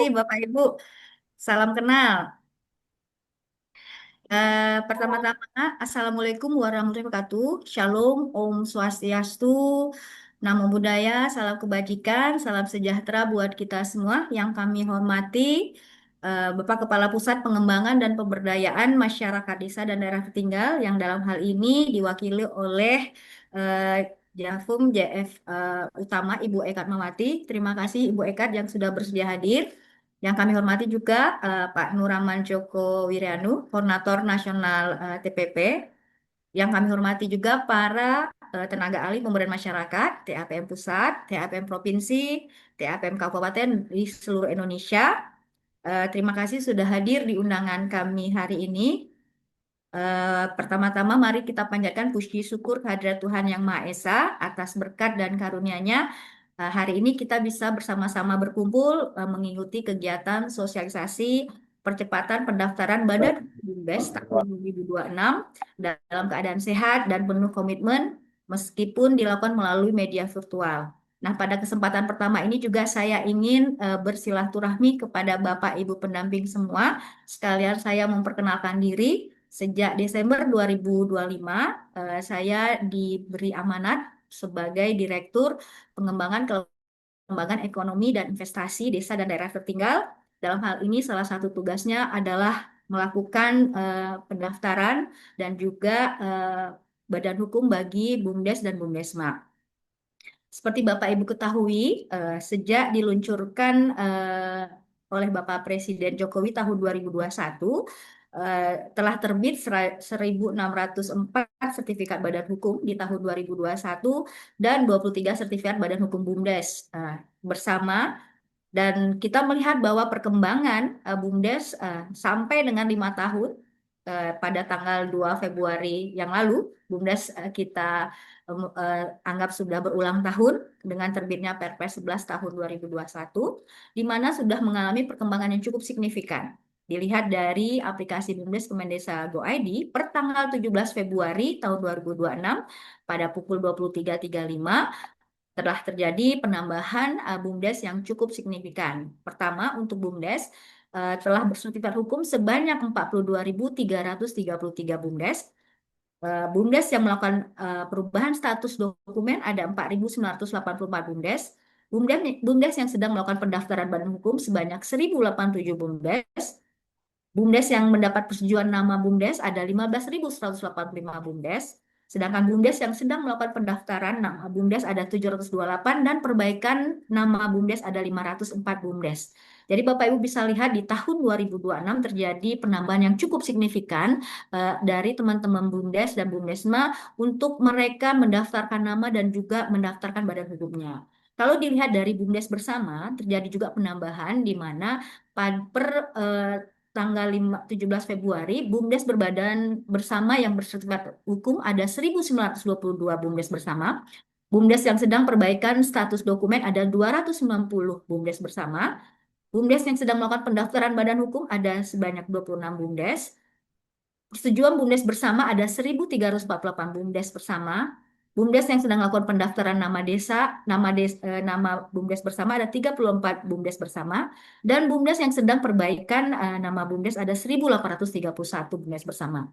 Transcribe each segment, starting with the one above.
kasih Bapak Ibu. Salam kenal. Pertama-tama, Assalamualaikum warahmatullahi wabarakatuh. Shalom, Om Swastiastu, Namo Buddhaya, salam kebajikan, salam sejahtera buat kita semua. Yang kami hormati, Bapak Kepala Pusat Pengembangan dan Pemberdayaan Masyarakat Desa dan Daerah Tertinggal, yang dalam hal ini diwakili oleh eh, Jafum JF Utama Ibu Ekat Mawati. Terima kasih Ibu Ekat yang sudah bersedia hadir. Yang kami hormati juga Pak Nuraman Joko Wiryanu, Koordinator Nasional TPP. Yang kami hormati juga para tenaga ahli pemberdayaan masyarakat, TAPM Pusat, TAPM Provinsi, TAPM Kabupaten di seluruh Indonesia. Terima kasih sudah hadir di undangan kami hari ini. Pertama-tama mari kita panjatkan puji syukur kehadirat Tuhan Yang Maha Esa atas berkat dan karunia-Nya. Hari ini kita bisa bersama-sama berkumpul mengikuti kegiatan sosialisasi percepatan pendaftaran Badan BUMDes tahun 2026 dalam keadaan sehat dan penuh komitmen meskipun dilakukan melalui media virtual. Nah, pada kesempatan pertama ini juga saya ingin bersilaturahmi kepada Bapak Ibu pendamping semua. Sekalian saya memperkenalkan diri. Sejak Desember 2025, saya diberi amanat sebagai Direktur Pengembangan Ekonomi dan Investasi Desa dan Daerah Tertinggal. Dalam hal ini salah satu tugasnya adalah melakukan pendaftaran dan juga badan hukum bagi BUMDes dan BUMDesma. Seperti Bapak Ibu ketahui, sejak diluncurkan oleh Bapak Presiden Jokowi tahun 2021, telah terbit 1.604 sertifikat badan hukum di tahun 2021 dan 23 sertifikat badan hukum BUMDes bersama. Dan kita melihat bahwa perkembangan BUMDes sampai dengan 5 tahun pada tanggal 2 Februari yang lalu, BUMDes kita anggap sudah berulang tahun dengan terbitnya Perpres 11 tahun 2021, di mana sudah mengalami perkembangan yang cukup signifikan. Dilihat dari aplikasi BUMDes Kemendesa Go ID per tanggal 17 Februari tahun 2026 pada pukul 23.35 telah terjadi penambahan BUMDes yang cukup signifikan. Pertama, untuk BUMDes telah bersertifikat hukum sebanyak 42.333 BUMDes. BUMDes yang melakukan perubahan status dokumen ada 4.984 BUMDes. BUMDes yang sedang melakukan pendaftaran badan hukum sebanyak 1.087 BUMDes. BUMDes yang mendapat persetujuan nama BUMDes ada 15.185 BUMDes. Sedangkan BUMDes yang sedang melakukan pendaftaran nama BUMDes ada 728 dan perbaikan nama BUMDes ada 504 BUMDes. Jadi Bapak Ibu bisa lihat di tahun 2026 terjadi penambahan yang cukup signifikan dari teman-teman BUMDes dan BUMDesma untuk mereka mendaftarkan nama dan juga mendaftarkan badan hukumnya. Kalau dilihat dari BUMDes bersama, terjadi juga penambahan di mana per tanggal 17 Februari, BUMDes berbadan bersama yang bersertifikat hukum ada 1.922 BUMDes bersama. BUMDes yang sedang perbaikan status dokumen ada 290 BUMDes bersama. BUMDes yang sedang melakukan pendaftaran badan hukum ada sebanyak 26 BUMDes. Persetujuan BUMDes bersama ada 1.348 BUMDes bersama. BUMDes yang sedang melakukan pendaftaran nama desa, nama BUMDes bersama ada 34 BUMDes bersama. Dan BUMDes yang sedang perbaikan nama BUMDes ada 1.831 BUMDes bersama.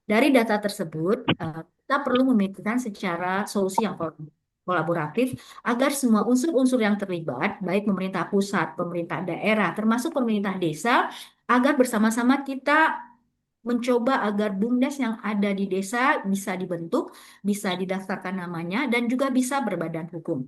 Dari data tersebut, kita perlu memikirkan secara solusi yang kolaboratif agar semua unsur-unsur yang terlibat, baik pemerintah pusat, pemerintah daerah, termasuk pemerintah desa, agar bersama-sama kita mencoba agar BUMDes yang ada di desa bisa dibentuk, bisa didaftarkan namanya, dan juga bisa berbadan hukum.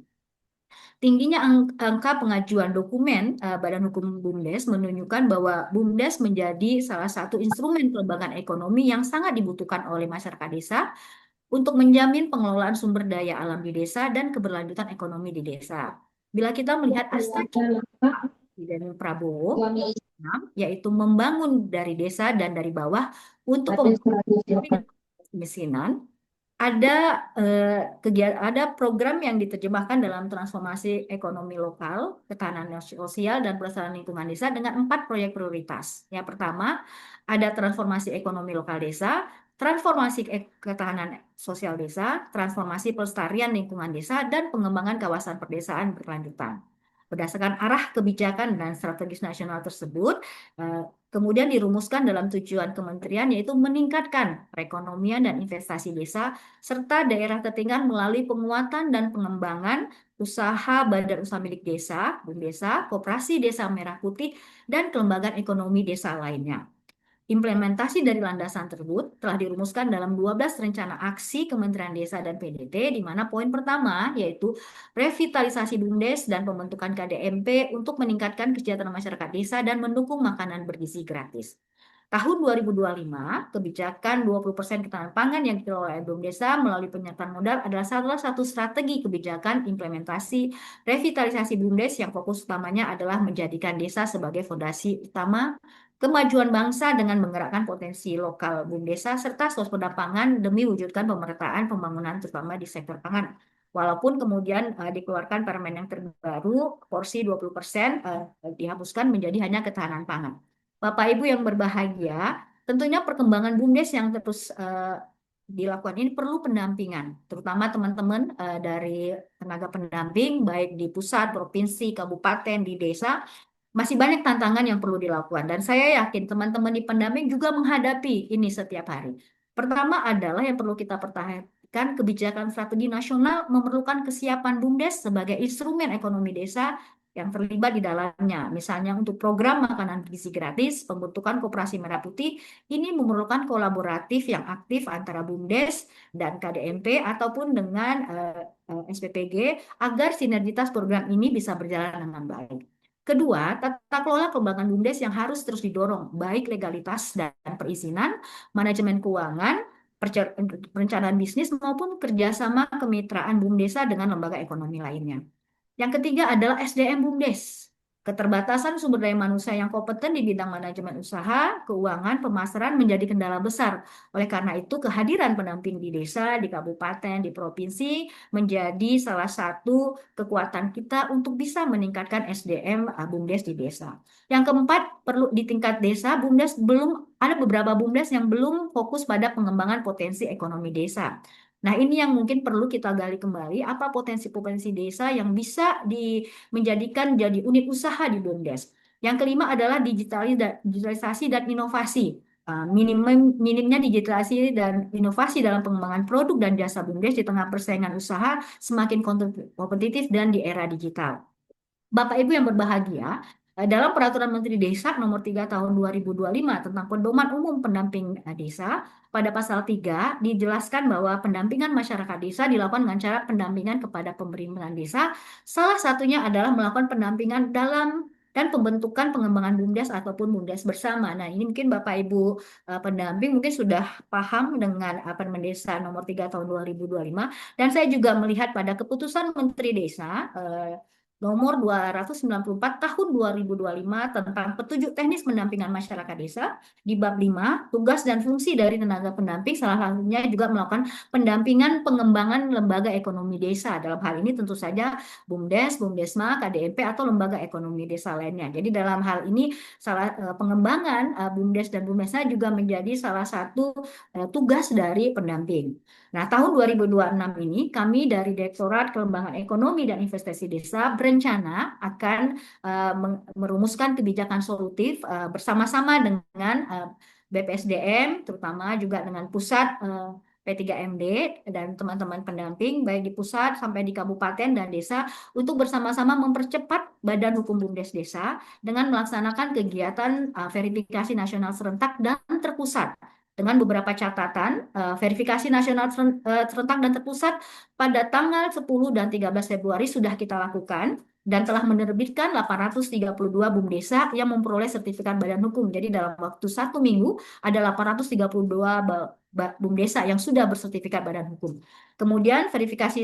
Tingginya angka pengajuan dokumen Badan Hukum BUMDes menunjukkan bahwa BUMDes menjadi salah satu instrumen pengembangan ekonomi yang sangat dibutuhkan oleh masyarakat desa untuk menjamin pengelolaan sumber daya alam di desa dan keberlanjutan ekonomi di desa. Bila kita melihat Astagi dan Prabowo, yaitu membangun dari desa dan dari bawah untuk kemiskinan, ada ada program yang diterjemahkan dalam transformasi ekonomi lokal, ketahanan sosial, dan pelestarian lingkungan desa dengan 4 proyek prioritas. Yang pertama, ada transformasi ekonomi lokal desa, transformasi ketahanan sosial desa, transformasi pelestarian lingkungan desa, dan pengembangan kawasan perdesaan berkelanjutan. Berdasarkan arah kebijakan dan strategis nasional tersebut, kemudian dirumuskan dalam tujuan kementerian yaitu meningkatkan perekonomian dan investasi desa serta daerah tertinggal melalui penguatan dan pengembangan usaha badan usaha milik desa, BUMDesa, koperasi desa merah putih, dan kelembagaan ekonomi desa lainnya. Implementasi dari landasan tersebut telah dirumuskan dalam 12 rencana aksi Kementerian Desa dan PDT, di mana poin pertama yaitu revitalisasi BUMDes dan pembentukan KDMP untuk meningkatkan kesejahteraan masyarakat desa dan mendukung makanan bergizi gratis. Tahun 2025, kebijakan 20% ketahanan pangan yang dikelola oleh BUMDesa melalui penyertaan modal adalah salah satu strategi kebijakan implementasi revitalisasi BUMDes yang fokus utamanya adalah menjadikan desa sebagai fondasi utama kemajuan bangsa dengan menggerakkan potensi lokal BUMDesa serta swasembada pangan demi wujudkan pemerataan pembangunan terutama di sektor pangan. Walaupun kemudian dikeluarkan permen yang terbaru, porsi 20% dihapuskan menjadi hanya ketahanan pangan. Bapak Ibu yang berbahagia, tentunya perkembangan BUMDes yang terus dilakukan ini perlu pendampingan, terutama teman-teman dari tenaga pendamping, baik di pusat, provinsi, kabupaten, di desa, masih banyak tantangan yang perlu dilakukan. Dan saya yakin teman-teman di pendamping juga menghadapi ini setiap hari. Pertama adalah yang perlu kita pertahankan, kebijakan strategi nasional memerlukan kesiapan BUMDes sebagai instrumen ekonomi desa yang terlibat di dalamnya. Misalnya untuk program makanan gizi gratis, pembentukan koperasi merah putih, ini memerlukan kolaboratif yang aktif antara BUMDes dan KDMP ataupun dengan SPPG agar sinergitas program ini bisa berjalan dengan baik. Kedua, tata kelola keuangan BUMDes yang harus terus didorong, baik legalitas dan perizinan, manajemen keuangan, perencanaan bisnis maupun kerjasama kemitraan BUMDesa dengan lembaga ekonomi lainnya. Yang ketiga adalah SDM BUMDes. Keterbatasan sumber daya manusia yang kompeten di bidang manajemen usaha, keuangan, pemasaran menjadi kendala besar. Oleh karena itu, kehadiran pendamping di desa, di kabupaten, di provinsi menjadi salah satu kekuatan kita untuk bisa meningkatkan SDM BUMDes di desa. Yang keempat, perlu di tingkat desa, BUMDes belum ada beberapa BUMDes yang belum fokus pada pengembangan potensi ekonomi desa. Nah, ini yang mungkin perlu kita gali kembali, apa potensi-potensi desa yang bisa menjadikan jadi unit usaha di BUMDes. Yang kelima adalah digitalisasi dan inovasi. Minimnya digitalisasi dan inovasi dalam pengembangan produk dan jasa BUMDes di tengah persaingan usaha semakin kompetitif dan di era digital. Bapak Ibu yang berbahagia, dalam Peraturan Menteri Desa Nomor 3 Tahun 2025 tentang Pedoman Umum Pendamping Desa, pada pasal 3 dijelaskan bahwa pendampingan masyarakat desa dilakukan dengan cara pendampingan kepada pemerintahan desa. Salah satunya adalah melakukan pendampingan dalam dan pembentukan pengembangan BUMDes ataupun BUMDes bersama. Nah, ini mungkin Bapak Ibu pendamping mungkin sudah paham dengan Permen Desa Nomor 3 Tahun 2025, dan saya juga melihat pada keputusan Menteri Desa Nomor 294 Tahun 2025 tentang petunjuk teknis pendampingan masyarakat desa di bab 5, tugas dan fungsi dari tenaga pendamping, salah satunya juga melakukan pendampingan pengembangan lembaga ekonomi desa. Dalam hal ini tentu saja BUMDes, BUMDesma, KDMP atau lembaga ekonomi desa lainnya. Jadi dalam hal ini pengembangan BUMDes dan BUMDesma juga menjadi salah satu tugas dari pendamping. Nah, tahun 2026 ini kami dari Direktorat Pengembangan Ekonomi dan Investasi Desa berencana akan merumuskan kebijakan solutif bersama-sama dengan BPSDM, terutama juga dengan pusat P3MD dan teman-teman pendamping baik di pusat sampai di kabupaten dan desa untuk bersama-sama mempercepat Badan Hukum BUMDes Desa dengan melaksanakan kegiatan verifikasi nasional serentak dan terpusat dengan beberapa catatan. Verifikasi nasional serentak dan terpusat pada tanggal 10 dan 13 Februari sudah kita lakukan dan telah menerbitkan 832 BUMDesa yang memperoleh sertifikat badan hukum. Jadi dalam waktu 1 minggu ada 832 BUMDesa yang sudah bersertifikat badan hukum. Kemudian verifikasi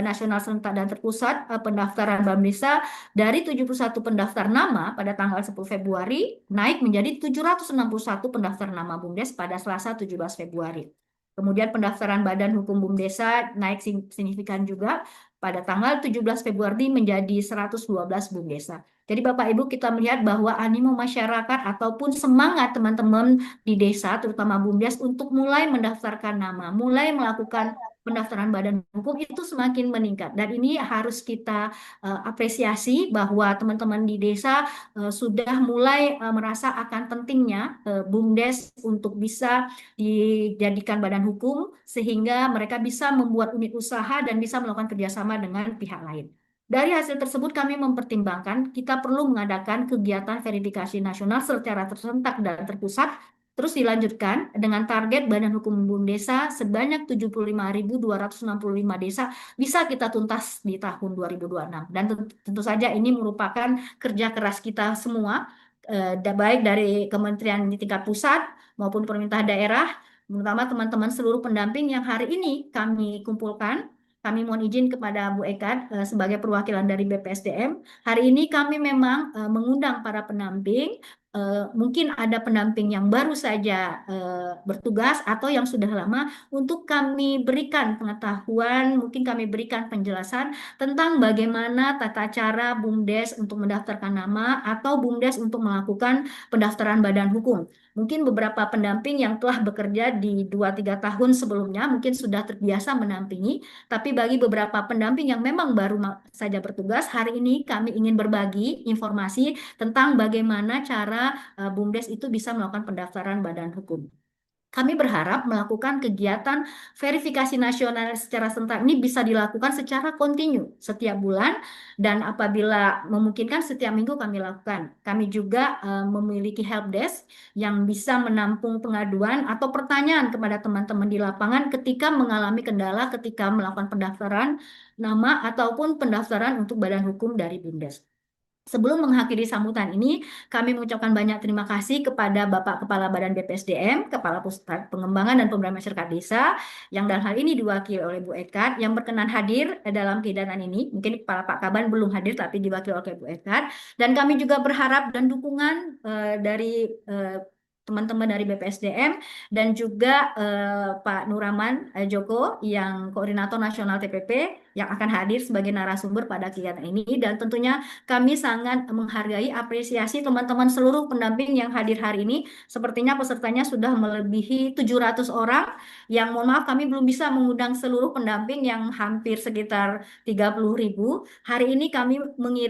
nasional serentak dan terpusat pendaftaran BUMDesa dari 71 pendaftar nama pada tanggal 10 Februari naik menjadi 761 pendaftar nama BUMDes pada Selasa 17 Februari. Kemudian pendaftaran Badan Hukum BUMDesa naik signifikan juga pada tanggal 17 Februari menjadi 112 BUMDesa. Jadi Bapak Ibu kita melihat bahwa animo masyarakat ataupun semangat teman-teman di desa terutama BUMDes untuk mulai mendaftarkan nama, mulai melakukan pendaftaran badan hukum itu semakin meningkat. Dan ini harus kita apresiasi bahwa teman-teman di desa sudah mulai merasa akan pentingnya BUMDes untuk bisa dijadikan badan hukum sehingga mereka bisa membuat unit usaha dan bisa melakukan kerjasama dengan pihak lain. Dari hasil tersebut kami mempertimbangkan kita perlu mengadakan kegiatan verifikasi nasional secara tersentak dan terpusat, terus dilanjutkan dengan target Badan Hukum Umum Desa sebanyak 75.265 desa bisa kita tuntas di tahun 2026. Dan tentu saja ini merupakan kerja keras kita semua, baik dari kementerian di tingkat pusat maupun pemerintah daerah, terutama teman-teman seluruh pendamping yang hari ini kami kumpulkan. Kami mohon izin kepada Bu Eka sebagai perwakilan dari BPSDM. Hari ini kami memang mengundang para pendamping. Mungkin ada pendamping yang baru saja bertugas atau yang sudah lama untuk kami berikan pengetahuan, mungkin kami berikan penjelasan tentang bagaimana tata cara BUMDes untuk mendaftarkan nama atau BUMDes untuk melakukan pendaftaran badan hukum. Mungkin beberapa pendamping yang telah bekerja di 2-3 tahun sebelumnya mungkin sudah terbiasa mendampingi, tapi bagi beberapa pendamping yang memang baru saja bertugas, hari ini kami ingin berbagi informasi tentang bagaimana cara BUMDes itu bisa melakukan pendaftaran badan hukum. Kami berharap melakukan kegiatan verifikasi nasional secara serentak ini bisa dilakukan secara kontinu setiap bulan dan apabila memungkinkan setiap minggu kami lakukan. Kami juga memiliki helpdesk yang bisa menampung pengaduan atau pertanyaan kepada teman-teman di lapangan ketika mengalami kendala ketika melakukan pendaftaran nama ataupun pendaftaran untuk badan hukum dari BUMDes. Sebelum mengakhiri sambutan ini, kami mengucapkan banyak terima kasih kepada Bapak Kepala Badan BPSDM, Kepala Pusat Pengembangan dan Pemberdayaan Masyarakat Desa, yang dalam hal ini diwakili oleh Bu Ekat, yang berkenan hadir dalam kegiatan ini. Mungkin Kepala Pak Kaban belum hadir, tapi diwakili oleh Bu Ekat. Dan kami juga berharap dan dukungan dari teman-teman dari BPSDM dan juga Pak Nuraman Joko yang Koordinator Nasional TPP yang akan hadir sebagai narasumber pada kegiatan ini, dan tentunya kami sangat menghargai apresiasi teman-teman seluruh pendamping yang hadir hari ini. Sepertinya pesertanya sudah melebihi 700 orang. Yang mohon maaf kami belum bisa mengundang seluruh pendamping yang hampir sekitar 30.000. Hari ini kami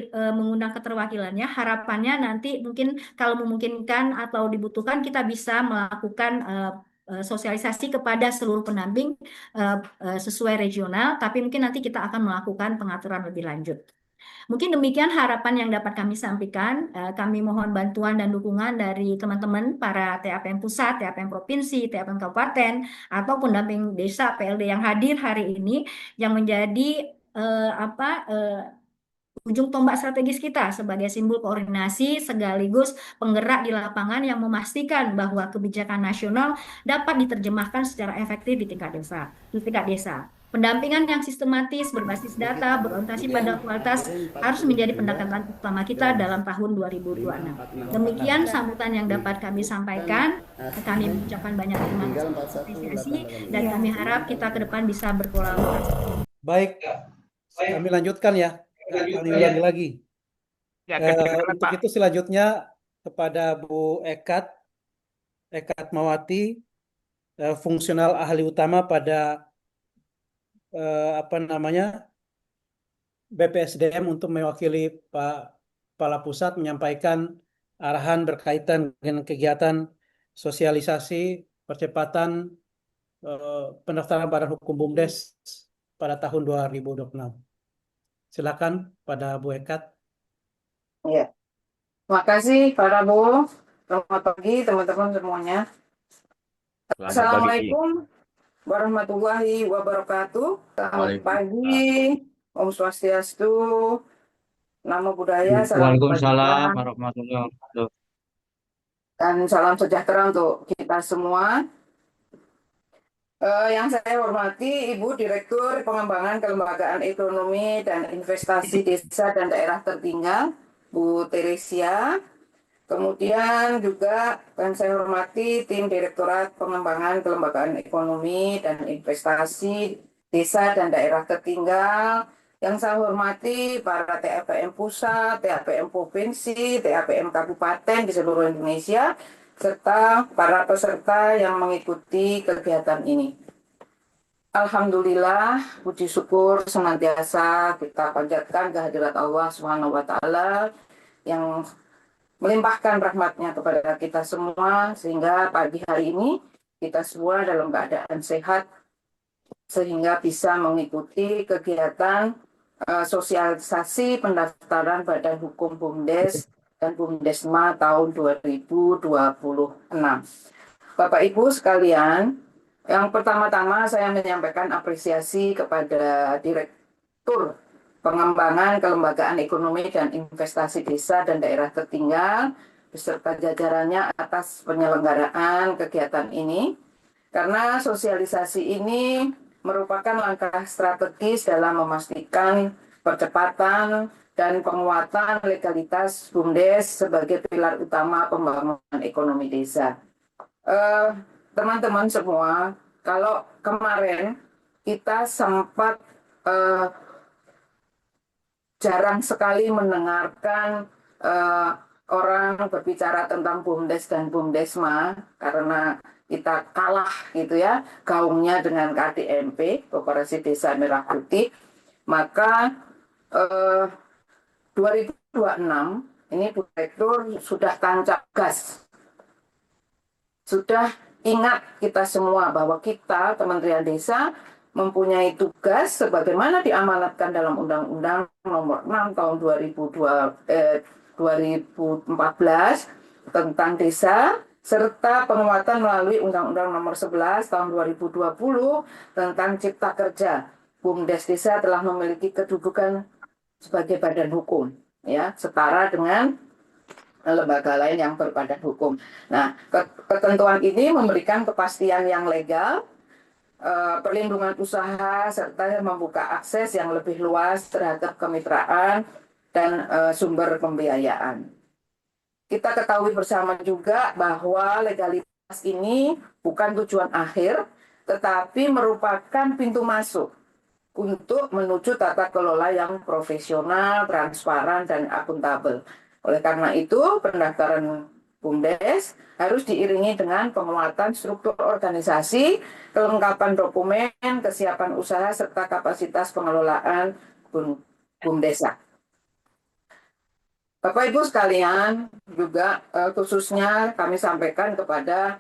mengundang keterwakilannya. Harapannya nanti mungkin kalau memungkinkan atau dibutuhkan kita bisa melakukan sosialisasi kepada seluruh pendamping sesuai regional, tapi mungkin nanti kita akan melakukan pengaturan lebih lanjut. Mungkin demikian harapan yang dapat kami sampaikan. Kami mohon bantuan dan dukungan dari teman-teman para TAPM Pusat, TAPM Provinsi, TAPM Kabupaten, atau pendamping desa PLD yang hadir hari ini, yang menjadi ujung tombak strategis kita sebagai simbol koordinasi sekaligus penggerak di lapangan yang memastikan bahwa kebijakan nasional dapat diterjemahkan secara efektif di tingkat desa. Pendampingan yang sistematis, berbasis data, berorientasi pada kualitas harus menjadi pendekatan utama kita dalam tahun 2026. Demikian sambutan yang dapat kami sampaikan. Kami mengucapkan banyak terima kasih dan kami harap kita ke depan bisa berkolaborasi. Baik, kami lanjutkan ya. Kami ulangi lagi. Ya, kedengaran, Untuk Pak. itu selanjutnya kepada Bu Ekat Mawati, fungsional ahli utama pada BPSDM, untuk mewakili Pak Kepala Pusat menyampaikan arahan berkaitan dengan kegiatan sosialisasi percepatan pendaftaran badan hukum BUMDes pada tahun 2026. Silakan pada Bu Ekat. Ya, terima kasih Pak Prabowo. Selamat pagi teman-teman semuanya. Selamat pagi. Assalamualaikum warahmatullahi wabarakatuh. Selamat pagi, Om Swastiastu, Namo Buddhaya, salam Waalaikumsalam kebajikan, warahmatullahi wabarakatuh. dan salam sejahtera untuk kita semua. Yang saya hormati Ibu Direktur Pengembangan Kelembagaan Ekonomi dan Investasi Desa dan Daerah Tertinggal, Bu Teresia. Kemudian juga yang saya hormati tim Direktorat Pengembangan Kelembagaan Ekonomi dan Investasi Desa dan Daerah Tertinggal. Yang saya hormati para TAPM Pusat, TAPM Provinsi, TAPM Kabupaten di seluruh Indonesia, serta para peserta yang mengikuti kegiatan ini. Alhamdulillah, puji syukur senantiasa kita panjatkan kehadirat Allah Subhanahu wa Ta'ala yang melimpahkan rahmatnya kepada kita semua, sehingga pagi hari ini kita semua dalam keadaan sehat, sehingga bisa mengikuti kegiatan sosialisasi pendaftaran Badan Hukum BUMDes dan BUMDesma tahun 2026. Bapak Ibu sekalian, yang pertama-tama saya menyampaikan apresiasi kepada Direktur Pengembangan Kelembagaan Ekonomi dan Investasi Desa dan Daerah Tertinggal beserta jajarannya atas penyelenggaraan kegiatan ini, karena sosialisasi ini merupakan langkah strategis dalam memastikan percepatan dan penguatan legalitas BUMDes sebagai pilar utama pembangunan ekonomi desa. Teman-teman semua, kalau kemarin kita sempat jarang sekali mendengarkan orang berbicara tentang BUMDes dan BUMDesma karena kita kalah gitu ya gaungnya dengan KDMP, Koperasi Desa Merah Putih. Maka 2026 ini Bu Direktur sudah tancap gas. Sudah ingat kita semua bahwa kita, Kementerian Desa, mempunyai tugas sebagaimana diamanatkan dalam Undang-Undang Nomor 6 Tahun 2014 tentang desa, serta penguatan melalui Undang-Undang Nomor 11 Tahun 2020 tentang Cipta Kerja. BUMDes Desa telah memiliki kedudukan sebagai badan hukum, ya, setara dengan lembaga lain yang berbadan hukum. Nah, ketentuan ini memberikan kepastian yang legal, perlindungan usaha, serta membuka akses yang lebih luas terhadap kemitraan dan sumber pembiayaan. Kita ketahui bersama juga bahwa legalitas ini bukan tujuan akhir, tetapi merupakan pintu masuk untuk menuju tata kelola yang profesional, transparan, dan akuntabel. Oleh karena itu, pendaftaran BUMDes harus diiringi dengan penguatan struktur organisasi, kelengkapan dokumen, kesiapan usaha, serta kapasitas pengelolaan BUMDesa. Bapak Ibu sekalian, juga khususnya kami sampaikan kepada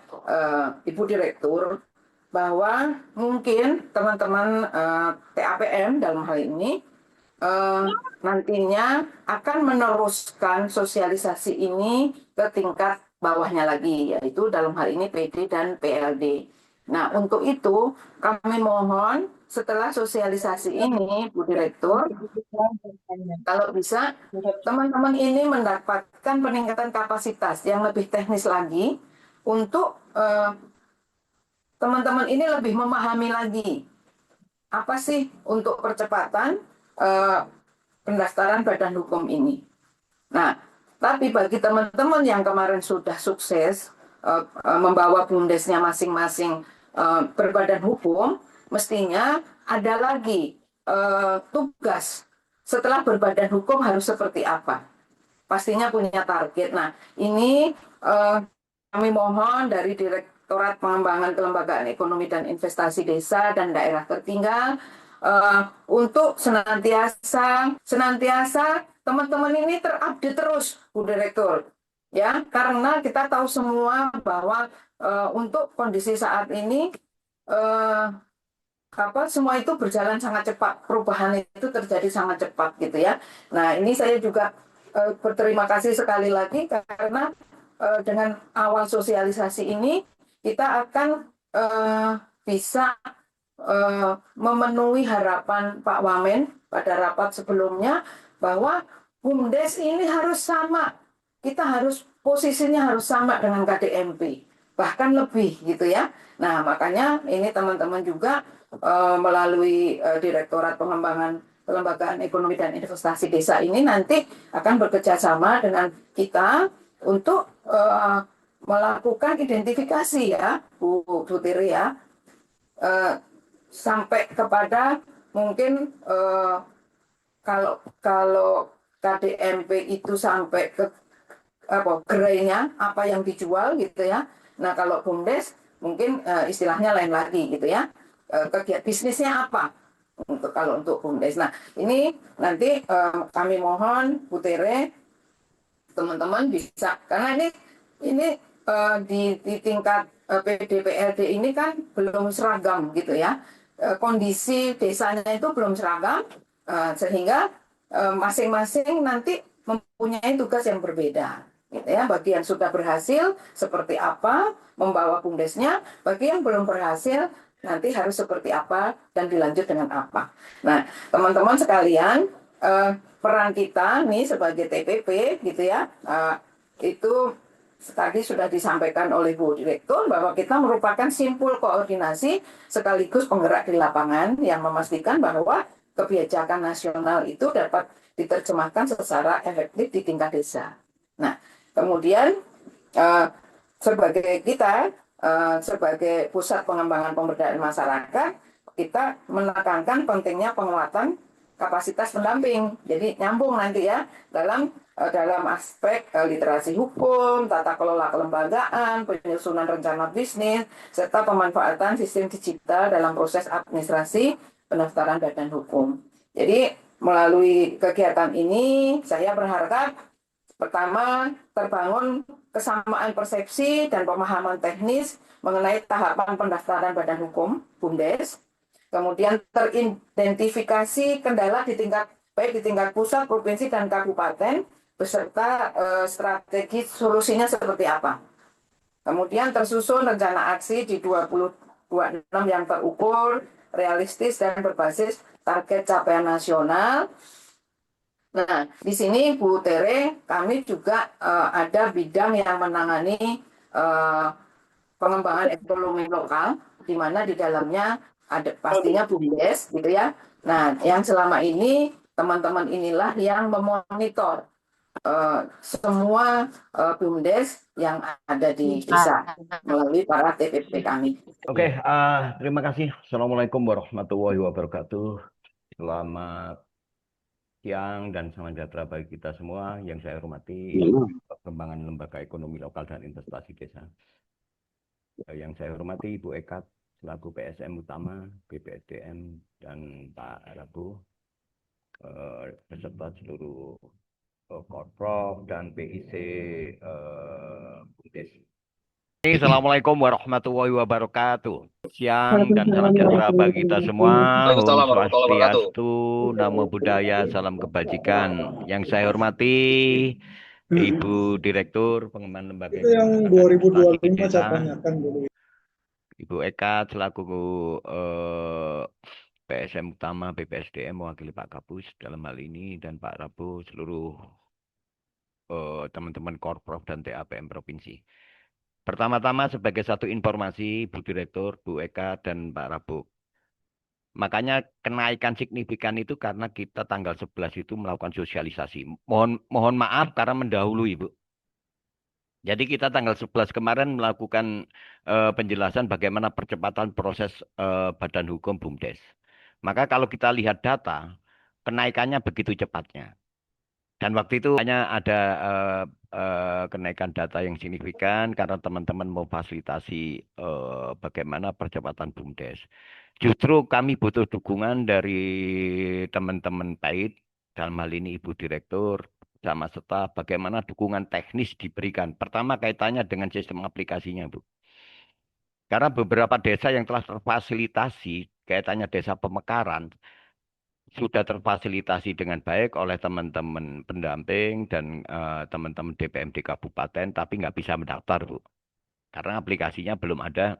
Ibu Direktur bahwa mungkin teman-teman TAPM dalam hal ini nantinya akan meneruskan sosialisasi ini ke tingkat bawahnya lagi, yaitu dalam hal ini PD dan PLD. Nah, untuk itu kami mohon setelah sosialisasi ini, Bu Direktur, kalau bisa teman-teman ini mendapatkan peningkatan kapasitas yang lebih teknis lagi untuk teman-teman ini lebih memahami lagi apa sih untuk percepatan pendaftaran badan hukum ini. Nah, tapi bagi teman-teman yang kemarin sudah sukses membawa BUMDesnya masing-masing berbadan hukum, mestinya ada lagi tugas setelah berbadan hukum harus seperti apa. Pastinya punya target. Nah, ini kami mohon dari Direktorat Pengembangan Kelembagaan Ekonomi dan Investasi Desa dan Daerah Tertinggal untuk senantiasa teman-teman ini terupdate terus, Bu Direktur, ya, karena kita tahu semua bahwa untuk kondisi saat ini semua itu berjalan sangat cepat, perubahan itu terjadi sangat cepat gitu ya. Nah, ini saya juga berterima kasih sekali lagi karena dengan awal sosialisasi ini kita akan bisa memenuhi harapan Pak Wamen pada rapat sebelumnya bahwa BUMDes ini harus sama, kita harus posisinya harus sama dengan KDMP, bahkan lebih gitu ya. Nah, makanya ini teman-teman juga melalui Direktorat Pengembangan Kelembagaan Ekonomi dan Investasi Desa ini nanti akan bekerja sama dengan kita untuk melakukan identifikasi ya, Bu Tiri ya, sampai kepada mungkin kalau KDMP itu sampai ke gerainya apa yang dijual gitu ya. Nah, kalau BUMDes mungkin istilahnya lain lagi gitu ya. kegiatan bisnisnya apa kalau untuk BUMDes. Nah, ini nanti kami mohon Bu Tere, teman-teman bisa, karena ini di tingkat PDPLD ini kan belum seragam gitu ya. Kondisi desanya itu belum seragam, sehingga masing-masing nanti mempunyai tugas yang berbeda. Gitu ya. Bagi yang sudah berhasil seperti apa membawa BUMDesnya, bagi yang belum berhasil nanti harus seperti apa dan dilanjut dengan apa. Nah, teman-teman sekalian, peran kita nih sebagai TPP gitu ya, itu tadi sudah disampaikan oleh Bu Direktur bahwa kita merupakan simpul koordinasi sekaligus penggerak di lapangan yang memastikan bahwa kebijakan nasional itu dapat diterjemahkan secara efektif di tingkat desa. Nah, kemudian sebagai kita sebagai pusat pengembangan pemberdayaan masyarakat, kita menekankan pentingnya penguatan kapasitas pendamping. Jadi nyambung nanti ya dalam aspek literasi hukum, tata kelola kelembagaan, penyusunan rencana bisnis, serta pemanfaatan sistem digital dalam proses administrasi pendaftaran badan hukum. Jadi melalui kegiatan ini saya berharap pertama, terbangun kesamaan persepsi dan pemahaman teknis mengenai tahapan pendaftaran badan hukum BUMDes. Kemudian teridentifikasi kendala baik di tingkat pusat, provinsi, dan kabupaten, beserta strategi solusinya seperti apa. Kemudian tersusun rencana aksi di 2026 yang terukur, realistis, dan berbasis target capaian nasional. Nah, di sini Bu Tere, kami juga ada bidang yang menangani pengembangan ekonomi lokal, di mana di dalamnya ada pastinya BUMDes, gitu ya. Nah, yang selama ini teman-teman inilah yang memonitor semua BUMDes yang ada di desa melalui para TPP kami. Oke, terima kasih. Assalamualaikum warahmatullahi wabarakatuh. Selamat siang dan salam sejahtera bagi kita semua. Yang saya hormati Perkembangan Lembaga Ekonomi Lokal dan Investasi Desa. Yang saya hormati Ibu Ekat selaku PSM utama BPSDM dan Pak Rabu beserta seluruh Korprov dan PIC BUMDes. Assalamualaikum warahmatullahi wabarakatuh. Siang dan salam sejahtera bagi kita semua. Om Swastiastu, Namo Buddhaya, salam kebajikan. Yang saya hormati Ibu Direktur Pengembangan Lembaga Itu yang Investasi 2025 Desa, saya tanyakan dulu. Ibu Eka selaku PSM utama BPSDM mewakili Pak Kapus dalam hal ini, dan Pak Rabu seluruh teman-teman Korprov dan TAPM Provinsi. Pertama-tama sebagai satu informasi, Bu Direktur, Bu Eka, dan Pak Rabu. Makanya kenaikan signifikan itu karena kita tanggal 11 itu melakukan sosialisasi. Mohon maaf karena mendahului, Bu. Jadi kita tanggal 11 kemarin melakukan penjelasan bagaimana percepatan proses badan hukum BUMDes. Maka kalau kita lihat data, kenaikannya begitu cepatnya. Dan waktu itu hanya ada kenaikan data yang signifikan karena teman-teman mau fasilitasi bagaimana percepatan BUMDes. Justru kami butuh dukungan dari teman-teman PAID, dalam hal ini Ibu Direktur, sama staf, bagaimana dukungan teknis diberikan. Pertama kaitannya dengan sistem aplikasinya, Bu. Karena beberapa desa yang telah terfasilitasi, kaitannya desa pemekaran, sudah terfasilitasi dengan baik oleh teman-teman pendamping dan teman-teman DPMD Kabupaten, tapi nggak bisa mendaftar, Bu. Karena aplikasinya belum ada,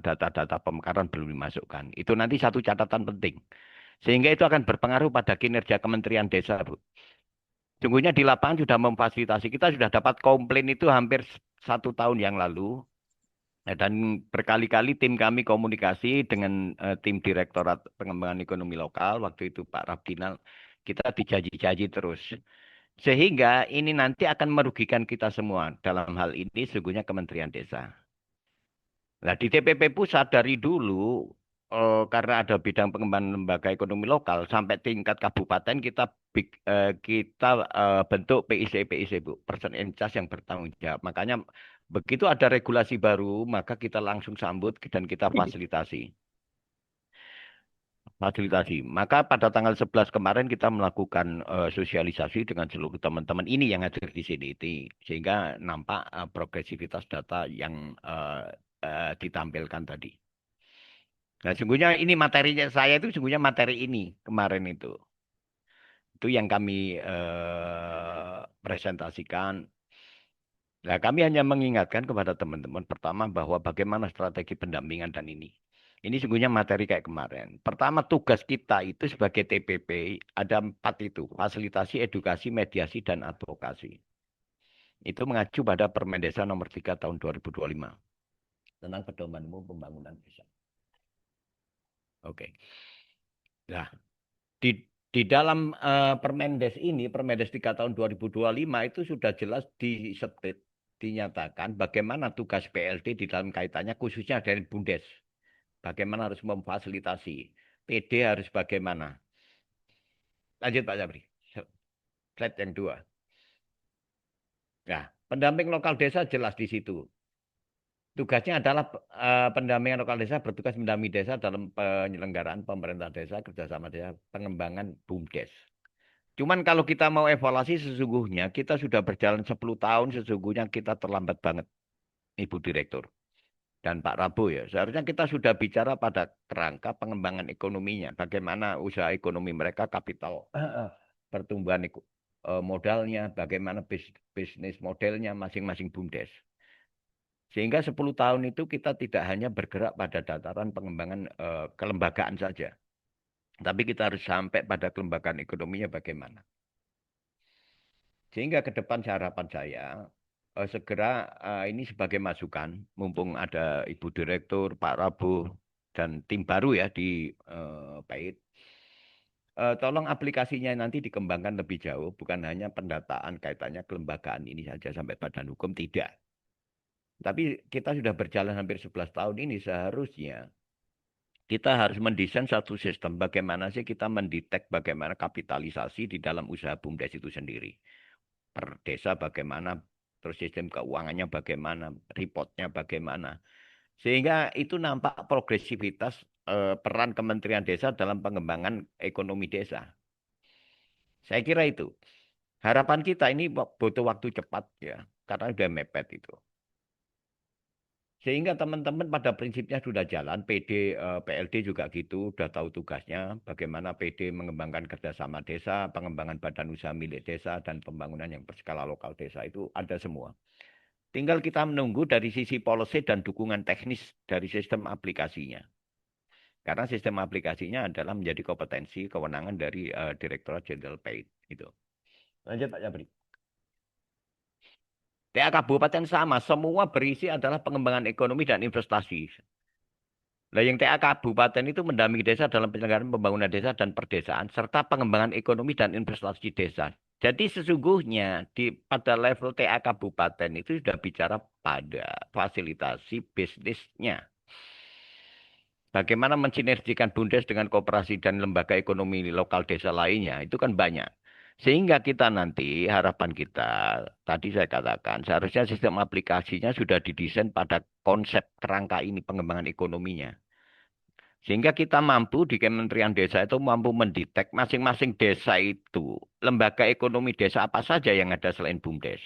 data-data pemekaran belum dimasukkan. Itu nanti satu catatan penting. Sehingga itu akan berpengaruh pada kinerja Kementerian Desa, Bu. Sungguhnya di lapangan sudah memfasilitasi. Kita sudah dapat komplain itu hampir 1 tahun yang lalu. Dan berkali-kali tim kami komunikasi dengan tim Direktorat Pengembangan Ekonomi Lokal, waktu itu Pak Rabdinal, kita dijanji-janji terus. Sehingga ini nanti akan merugikan kita semua. Dalam hal ini sesungguhnya Kementerian Desa. Nah, di TPP Pusat dari dulu, karena ada bidang pengembangan lembaga ekonomi lokal, sampai tingkat kabupaten kita bentuk PIC, Bu, person in charge yang bertanggung jawab. Makanya begitu ada regulasi baru, maka kita langsung sambut dan kita fasilitasi. fasilitasi. Maka pada tanggal 11 kemarin kita melakukan sosialisasi dengan seluruh teman-teman ini yang hadir di sini, sehingga nampak progresivitas data yang ditampilkan tadi. Nah, sungguhnya ini materinya saya itu sungguhnya materi ini kemarin itu. Itu yang kami presentasikan. Nah, kami hanya mengingatkan kepada teman-teman pertama bahwa bagaimana strategi pendampingan dan ini. Ini sungguhnya materi kayak kemarin. Pertama, tugas kita itu sebagai TPP ada 4 itu. Fasilitasi, edukasi, mediasi, dan advokasi. Itu mengacu pada Permen Desa nomor 3 tahun 2025 tentang pedoman umum pembangunan desa. Oke. Nah, di dalam Permendes ini, Permendes 3 tahun 2025 itu sudah jelas dinyatakan bagaimana tugas PLD di dalam kaitannya khususnya dari BUMDes. Bagaimana harus memfasilitasi. PD harus bagaimana. Lanjut Pak Sabri. Slide yang 2. Nah, pendamping lokal desa jelas di situ. Tugasnya adalah pendampingan lokal desa bertugas mendampingi desa dalam penyelenggaraan pemerintah desa, kerjasama desa, pengembangan BUMDes. Cuman kalau kita mau evaluasi sesungguhnya kita sudah berjalan 10 tahun sesungguhnya kita terlambat banget, Ibu Direktur dan Pak Rabu ya. Seharusnya kita sudah bicara pada kerangka pengembangan ekonominya, bagaimana usaha ekonomi mereka, kapital pertumbuhan modalnya, bagaimana bisnis modelnya masing-masing BUMDes. Sehingga 10 tahun itu kita tidak hanya bergerak pada dataran pengembangan kelembagaan saja. Tapi kita harus sampai pada kelembagaan ekonominya bagaimana. Sehingga ke depan harapan saya segera ini sebagai masukan, mumpung ada Ibu Direktur, Pak Rabu, dan tim baru ya di PAID. Tolong aplikasinya nanti dikembangkan lebih jauh, bukan hanya pendataan kaitannya kelembagaan ini saja sampai badan hukum, tidak. Tapi kita sudah berjalan hampir 11 tahun ini seharusnya kita harus mendesain satu sistem bagaimana sih kita mendetek bagaimana kapitalisasi di dalam usaha BUMDes itu sendiri. Per desa bagaimana, terus sistem keuangannya bagaimana, reportnya bagaimana. Sehingga itu nampak progresivitas peran Kementerian Desa dalam pengembangan ekonomi desa. Saya kira itu. Harapan kita ini butuh waktu cepat ya, karena sudah mepet itu. Sehingga teman-teman pada prinsipnya sudah jalan, PD, PLD juga gitu, sudah tahu tugasnya, bagaimana PD mengembangkan kerjasama desa, pengembangan badan usaha milik desa, dan pembangunan yang berskala lokal desa itu ada semua. Tinggal kita menunggu dari sisi policy dan dukungan teknis dari sistem aplikasinya. Karena sistem aplikasinya adalah menjadi kompetensi kewenangan dari Direktorat Jenderal PAID. Itu. Lanjut Pak Jabri. TA Kabupaten sama, semua berisi adalah pengembangan ekonomi dan investasi. Nah, yang TA Kabupaten itu mendampingi desa dalam penyelenggaraan pembangunan desa dan perdesaan, serta pengembangan ekonomi dan investasi desa. Jadi sesungguhnya pada level TA Kabupaten itu sudah bicara pada fasilitasi bisnisnya. Bagaimana mensinergikan BUMDes dengan koperasi dan lembaga ekonomi lokal desa lainnya, itu kan banyak. Sehingga kita nanti, harapan kita, tadi saya katakan, seharusnya sistem aplikasinya sudah didesain pada konsep kerangka ini, pengembangan ekonominya. Sehingga kita mampu di Kementerian Desa itu mampu mendetek masing-masing desa itu, lembaga ekonomi desa apa saja yang ada selain BUMDes.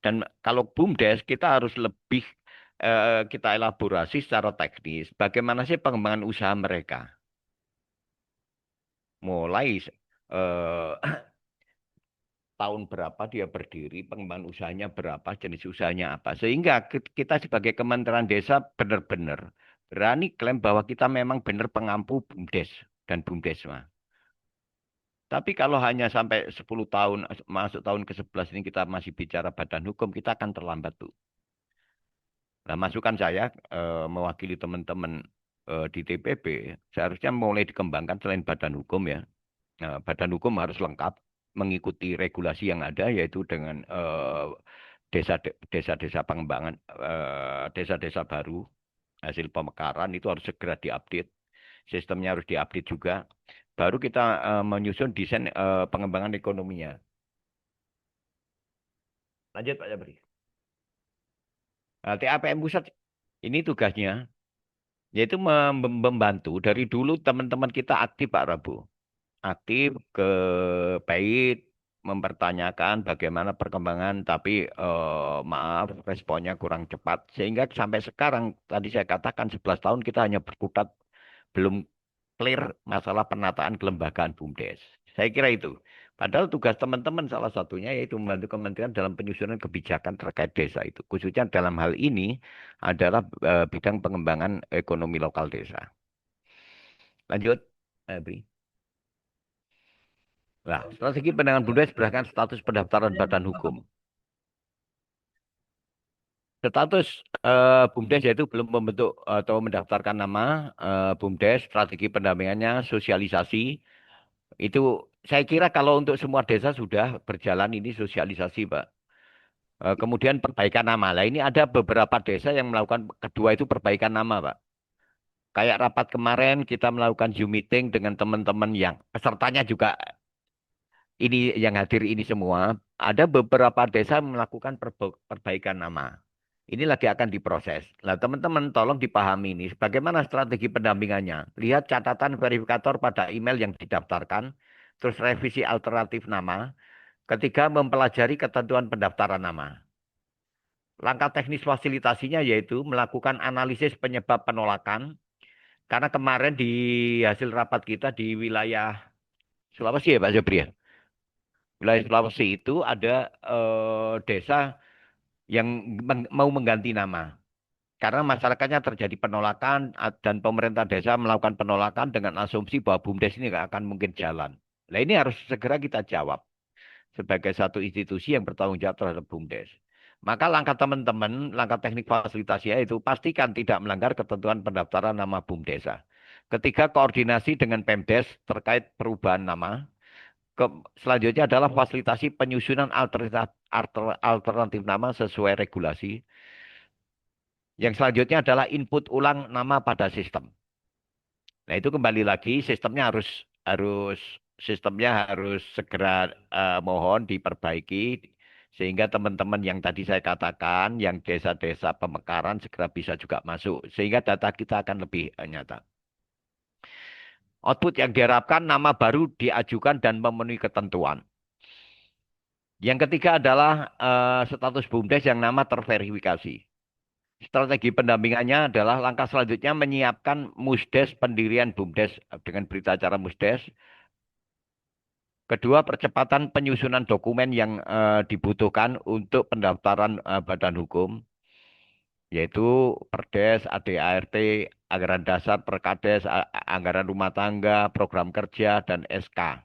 Dan kalau BUMDes, kita harus lebih kita elaborasi secara teknis, bagaimana sih pengembangan usaha mereka. Mulai tahun berapa dia berdiri, pengembangan usahanya berapa, jenis usahanya apa. Sehingga kita sebagai Kementerian Desa benar-benar berani klaim bahwa kita memang benar pengampu BUMDes dan BUMDesma. Tapi kalau hanya sampai 10 tahun, masuk tahun ke-11 ini kita masih bicara badan hukum, kita akan terlambat tuh. Nah, masukan saya mewakili teman-teman di TPP, seharusnya mulai dikembangkan selain badan hukum ya. Nah, badan hukum harus lengkap mengikuti regulasi yang ada yaitu dengan desa-desa pengembangan desa-desa baru hasil pemekaran itu harus segera diupdate, sistemnya harus diupdate juga, baru kita menyusun desain pengembangan ekonominya. Lanjut Pak Jabri. Nah, TAPM pusat ini tugasnya yaitu membantu dari dulu teman-teman kita aktif Pak Rabu. Aktif ke Pait mempertanyakan bagaimana perkembangan, tapi maaf responnya kurang cepat. Sehingga sampai sekarang, tadi saya katakan 11 tahun kita hanya berkutat, belum clear masalah penataan kelembagaan BUMDes. Saya kira itu. Padahal tugas teman-teman salah satunya yaitu membantu kementerian dalam penyusunan kebijakan terkait desa itu. Khususnya dalam hal ini adalah bidang pengembangan ekonomi lokal desa. Lanjut, Bri. Nah, strategi penanganan BUMDes berdasarkan status pendaftaran badan hukum. Status BUMDes yaitu belum membentuk atau mendaftarkan nama BUMDes, strategi pendampingannya, sosialisasi. Itu saya kira kalau untuk semua desa sudah berjalan ini sosialisasi, Pak. Kemudian perbaikan nama. Lah ini ada beberapa desa yang melakukan kedua itu perbaikan nama, Pak. Kayak rapat kemarin kita melakukan Zoom meeting dengan teman-teman yang pesertanya juga ini yang hadir ini semua. Ada beberapa desa melakukan perbaikan nama. Ini lagi akan diproses. Nah, teman-teman tolong dipahami ini bagaimana strategi pendampingannya. Lihat catatan verifikator pada email yang didaftarkan, terus revisi alternatif nama. Ketiga, mempelajari ketentuan pendaftaran nama. Langkah teknis fasilitasinya yaitu melakukan analisis penyebab penolakan. Karena kemarin di hasil rapat kita di wilayah Sulawesi ya Pak Jabri ya. Wilayah Sulawesi itu ada desa yang mau mengganti nama. Karena masyarakatnya terjadi penolakan dan pemerintah desa melakukan penolakan dengan asumsi bahwa BUMDes ini nggak akan mungkin jalan. Nah ini harus segera kita jawab sebagai satu institusi yang bertanggung jawab terhadap BUMDes. Maka langkah teman-teman, langkah teknik fasilitasinya itu pastikan tidak melanggar ketentuan pendaftaran nama BUMDesa. Ketiga, koordinasi dengan Pemdes terkait perubahan nama. Selanjutnya adalah fasilitasi penyusunan alternatif nama sesuai regulasi. Yang selanjutnya adalah input ulang nama pada sistem. Nah, itu kembali lagi sistemnya harus segera mohon diperbaiki sehingga teman-teman yang tadi saya katakan yang desa-desa pemekaran segera bisa juga masuk sehingga data kita akan lebih nyata. Output yang diharapkan nama baru diajukan dan memenuhi ketentuan. Yang ketiga adalah status BUMDes yang nama terverifikasi. Strategi pendampingannya adalah langkah selanjutnya menyiapkan musdes pendirian BUMDes dengan berita acara musdes. Kedua, percepatan penyusunan dokumen yang dibutuhkan untuk pendaftaran badan hukum, yaitu Perdes, ADART, anggaran dasar, Perkades, anggaran rumah tangga, program kerja, dan SK.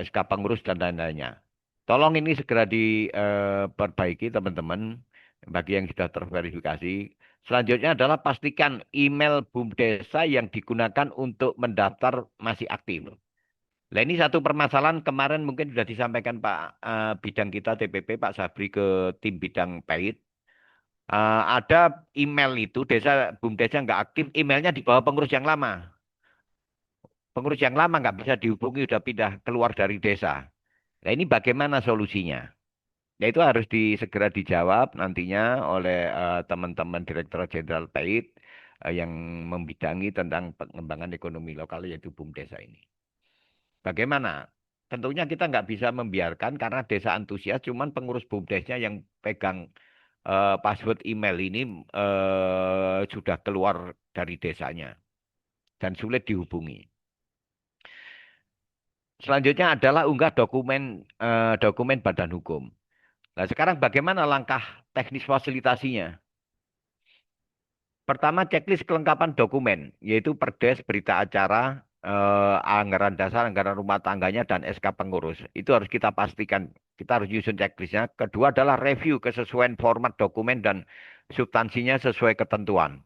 SK pengurus dan lain-lainnya. Tolong ini segera diperbaiki teman-teman bagi yang sudah terverifikasi. Selanjutnya adalah pastikan email BUMDesa yang digunakan untuk mendaftar masih aktif. Nah ini satu permasalahan kemarin mungkin sudah disampaikan Pak bidang kita TPP Pak Sabri ke tim bidang Pait. Ada email itu desa BUMDesa nggak aktif, emailnya di bawah pengurus yang lama. Pengurus yang lama nggak bisa dihubungi, sudah pindah keluar dari desa. Nah ini bagaimana solusinya? Nah itu harus segera dijawab nantinya oleh teman-teman Direktur Jenderal Pait yang membidangi tentang pengembangan ekonomi lokal yaitu BUMDesa ini. Bagaimana? Tentunya kita nggak bisa membiarkan karena desa antusias, cuman pengurus BUMDesnya yang pegang password email ini sudah keluar dari desanya dan sulit dihubungi. Selanjutnya adalah unggah dokumen badan hukum. Nah, sekarang bagaimana langkah teknis fasilitasinya? Pertama, checklist kelengkapan dokumen, yaitu Perdes, berita acara, anggaran dasar, anggaran rumah tangganya, dan SK pengurus. Itu harus kita pastikan. Kita harus nyusun checklistnya. Kedua adalah review kesesuaian format dokumen dan substansinya sesuai ketentuan.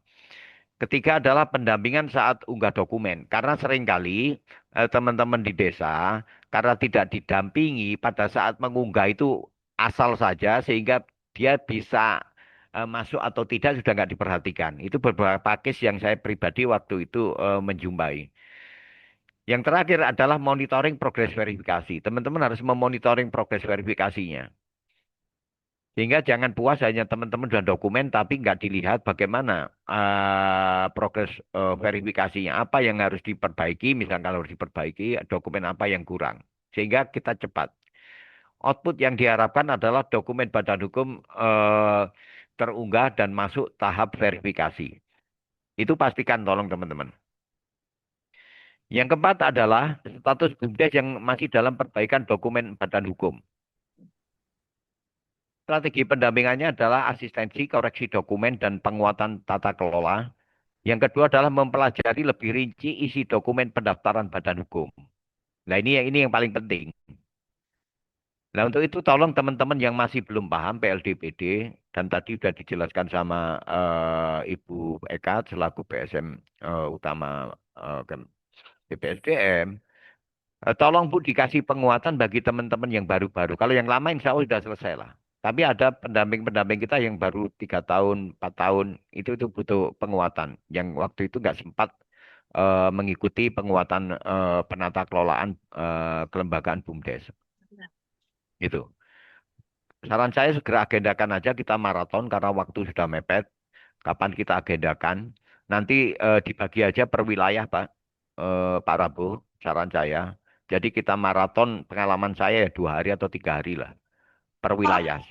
Ketiga adalah pendampingan saat unggah dokumen. Karena seringkali teman-teman di desa, karena tidak didampingi pada saat mengunggah itu asal saja, sehingga dia bisa masuk atau tidak sudah nggak diperhatikan. Itu beberapa case yang saya pribadi waktu itu menjumpai. Yang terakhir adalah monitoring progres verifikasi. Teman-teman harus memonitoring progres verifikasinya. Sehingga jangan puas hanya teman-teman dan dokumen, tapi nggak dilihat bagaimana progres verifikasinya. Apa yang harus diperbaiki, misalkan kalau harus diperbaiki, dokumen apa yang kurang. Sehingga kita cepat. Output yang diharapkan adalah dokumen badan hukum terunggah dan masuk tahap verifikasi. Itu pastikan tolong teman-teman. Yang keempat adalah status BUMDes yang masih dalam perbaikan dokumen badan hukum. Strategi pendampingannya adalah asistensi, koreksi dokumen, dan penguatan tata kelola. Yang kedua adalah mempelajari lebih rinci isi dokumen pendaftaran badan hukum. Nah ini yang paling penting. Nah untuk itu tolong teman-teman yang masih belum paham PLDPD, dan tadi sudah dijelaskan sama Ibu Eka selaku PSM utama BPSDM. Tolong Bu dikasih penguatan bagi teman-teman yang baru-baru. Kalau yang lama insya Allah sudah selesai lah. Tapi ada pendamping-pendamping kita yang baru 3 tahun, 4 tahun, itu butuh penguatan. Yang waktu itu nggak sempat mengikuti penguatan penata kelolaan kelembagaan BUMDes. Itu. Saran saya segera agendakan aja kita maraton karena waktu sudah mepet. Kapan kita agendakan? Nanti dibagi aja per wilayah, Pak Rabu, saran saya. Jadi kita maraton pengalaman saya 2 hari atau 3 hari lah per wilayah.